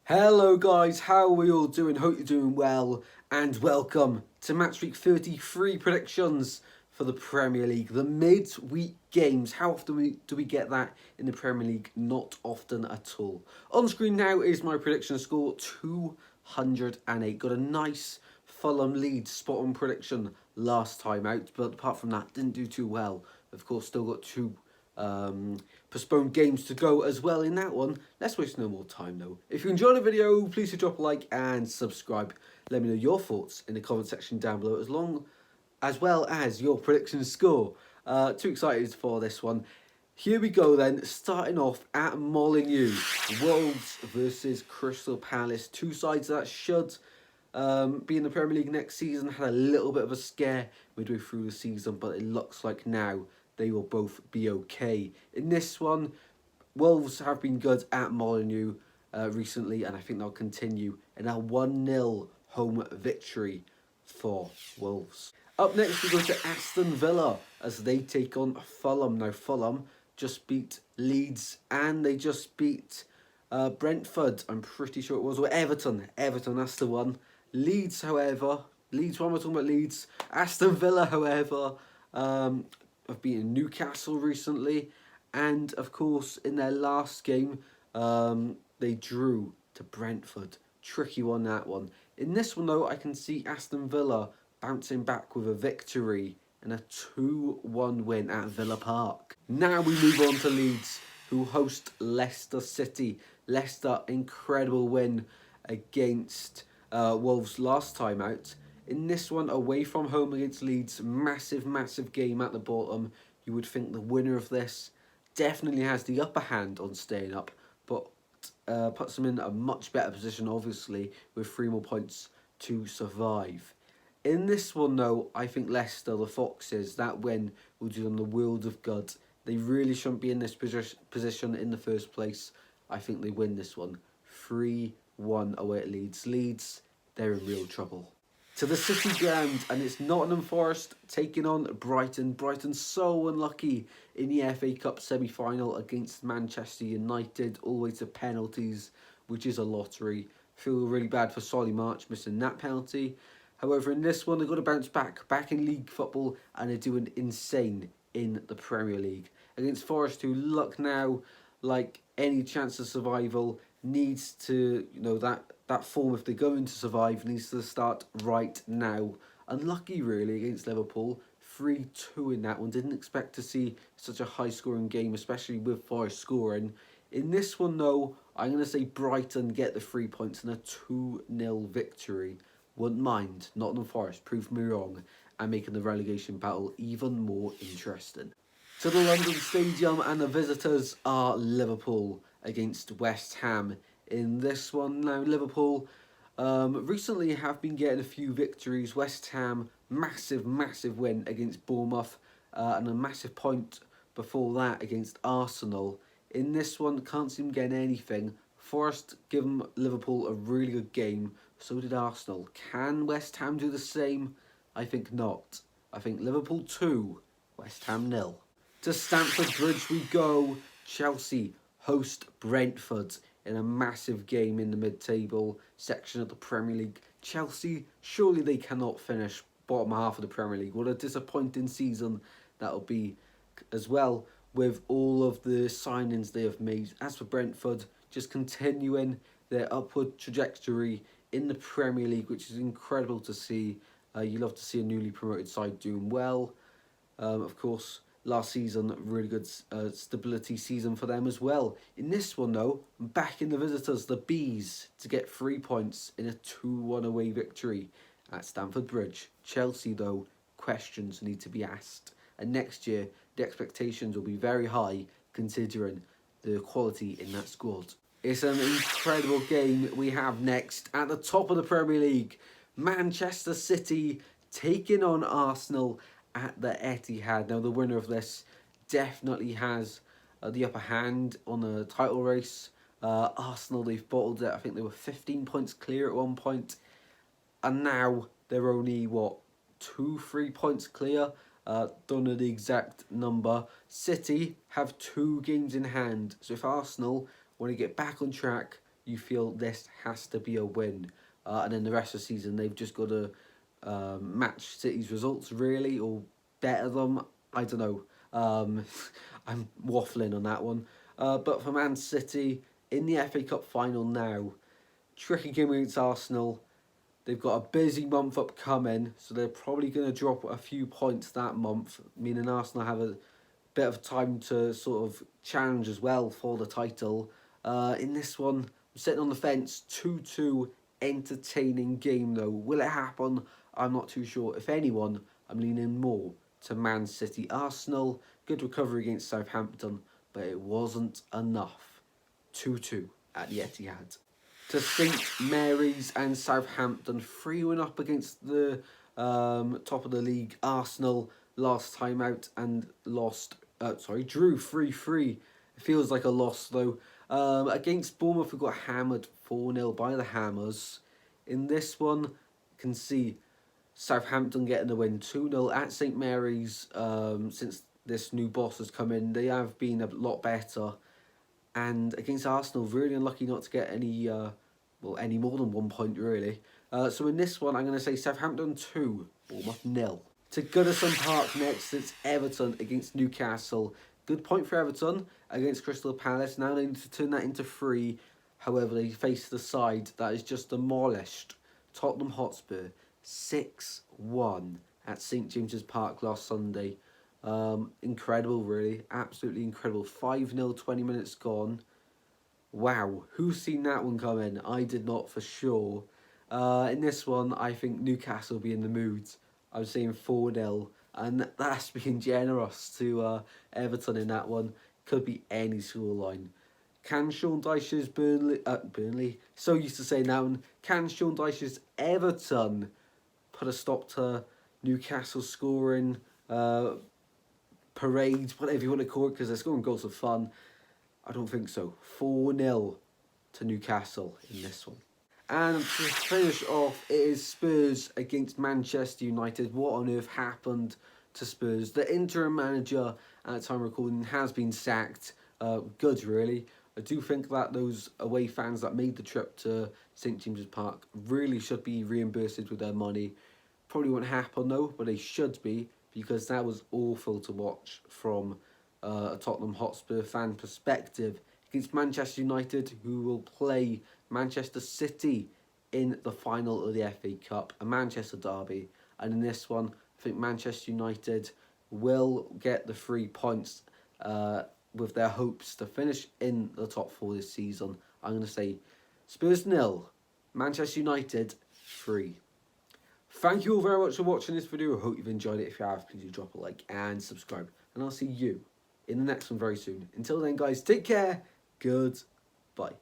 Hello guys, how are we all doing? Hope you're doing well and welcome to match week 33 predictions for the Premier League. The mid-week games, how often do we get that in the Premier League? Not often at all. On screen now is my prediction score, 208. Got a nice Fulham Leeds spot on prediction last time out, but apart from that, didn't do too well. Of course, still got two postponed games to go as well in that one. Let's waste no more time though. If you enjoyed the video, please do drop a like and subscribe. Let me know your thoughts in the comment section down below, as well as your prediction score. Too excited for this one. Here we go then, starting off at Molineux. Wolves versus Crystal Palace. Two sides that should be in the Premier League next season. Had a little bit of a scare midway through the season, but it looks like now they will both be okay. In this one, Wolves have been good at Molineux recently, and I think they'll continue in a 1-0 home victory for Wolves. Up next, we go to Aston Villa as they take on Fulham. Now, Fulham just beat Leeds and they just beat Brentford, I'm pretty sure it was, or Everton. Everton, that's the one. Leeds, however, Leeds, one we're talking about Leeds. Aston Villa, however, have beaten Newcastle recently, and of course in their last game they drew to Brentford. Tricky one, that one. In this one though, I can see Aston Villa bouncing back with a victory and a 2-1 win at Villa Park. Now we move on to Leeds, who host Leicester City. Leicester, incredible win against Wolves last time out. In this one, away from home against Leeds, massive game at the bottom. You would think the winner of this definitely has the upper hand on staying up, but puts them in a much better position, obviously, with 3 more points to survive. In this one, though, I think Leicester, the Foxes, that win will do them the world of good. They really shouldn't be in this position in the first place. I think they win this one. 3-1 away at Leeds. Leeds, they're in real trouble. To the City ground, and it's Nottingham Forest taking on Brighton. Brighton so unlucky in the FA Cup semi-final against Manchester United, all the way to penalties, which is a lottery. Feel really bad for Solly March missing that penalty. However, in this one, they've got to bounce back in league football, and they're doing insane in the Premier League. Against Forest, who look now like any chance of survival, needs to, that form, if they're going to survive, needs to start right now. Unlucky really against Liverpool, 3-2 in that one. Didn't expect to see such a high scoring game, especially with Forest scoring. In this one though, I'm going to say Brighton get the 3 points and a 2-0 victory. Wouldn't mind Nottingham Forest prove me wrong and making the relegation battle even more interesting. To the London Stadium, and the visitors are Liverpool against West Ham. In this one now, Liverpool recently have been getting a few victories. West Ham, massive win against Bournemouth, and a massive point before that against Arsenal. In this one, can't seem getting anything. Forest give Liverpool a really good game. So did Arsenal. Can West Ham do the same? I think not. I think Liverpool 2, West Ham 0. To Stamford Bridge we go. Chelsea host Brentford in a massive game in the mid-table section of the Premier League. Chelsea, surely they cannot finish bottom half of the Premier League. What a disappointing season that'll be, as well with all of the signings they have made. As for Brentford, just continuing their upward trajectory in the Premier League, which is incredible to see. You love to see a newly promoted side doing well. Of course, last season, really good stability season for them as well. In this one though, back in the visitors, the Bees, to get 3 points in a 2-1 away victory at Stamford Bridge. Chelsea though, questions need to be asked. And next year, the expectations will be very high considering the quality in that squad. It's an incredible game we have next at the top of the Premier League. Manchester City taking on Arsenal at the Etihad. Now, the winner of this definitely has the upper hand on the title race. Arsenal, they've bottled it. I think they were 15 points clear at one point. And now they're only, 2-3 points clear. Don't know the exact number. City have 2 games in hand. So if Arsenal want to get back on track, you feel this has to be a win. And then the rest of the season, they've just got to match City's results, really, or better them. I don't know. I'm waffling on that one. But for Man City, in the FA Cup final now, tricky game against Arsenal. They've got a busy month upcoming, so they're probably going to drop a few points that month, meaning Arsenal have a bit of time to sort of challenge as well for the title. In this one, I'm sitting on the fence, 2-2, entertaining game though. Will it happen? I'm not too sure. If anyone, I'm leaning more to Man City. Arsenal, good recovery against Southampton, but it wasn't enough. 2-2 at the Etihad. To St Mary's and Southampton, 3-1 up against the top of the league Arsenal last time out and drew 3-3. It feels like a loss though. Against Bournemouth, we got hammered 4-0 by the Hammers. In this one, you can see Southampton getting the win 2-0 at St Mary's. Since this new boss has come in, they have been a lot better. And against Arsenal, really unlucky not to get any more than 1 point, really. So in this one, I'm going to say Southampton 2, Bournemouth 0. To Goodison Park next, it's Everton against Newcastle. Good point for Everton against Crystal Palace. Now they need to turn that into 3. However, they face the side that is just demolished Tottenham Hotspur 6-1 at St James's Park last Sunday. Incredible, really. Absolutely incredible. 5-0, 20 minutes gone. Wow, who's seen that one coming? I did not, for sure. In this one, I think Newcastle will be in the mood. I'm saying 4-0, and that's being generous to Everton in that one. Could be any scoreline. Can Sean Dyche's Burnley, so used to saying that one. Can Sean Dyche's Everton put a stop to Newcastle scoring parades, whatever you want to call it, because they're scoring goals for fun? I don't think so. 4-0 to Newcastle in this one. And to finish off, it is Spurs against Manchester United. What on earth happened to Spurs? The interim manager at the time of recording has been sacked. Good, really. I do think that those away fans that made the trip to St James's Park really should be reimbursed with their money. Probably won't happen though, but they should be, because that was awful to watch from a Tottenham Hotspur fan perspective against Manchester United, who will play Manchester City in the final of the FA Cup, a Manchester derby. And in this one, I think Manchester United will get the 3 points with their hopes to finish in the top 4 this season. I'm going to say Spurs 0, Manchester United 3. Thank you all very much for watching this video. I hope you've enjoyed it. If you have, please do drop a like and subscribe. And I'll see you in the next one very soon. Until then, guys, take care. Goodbye.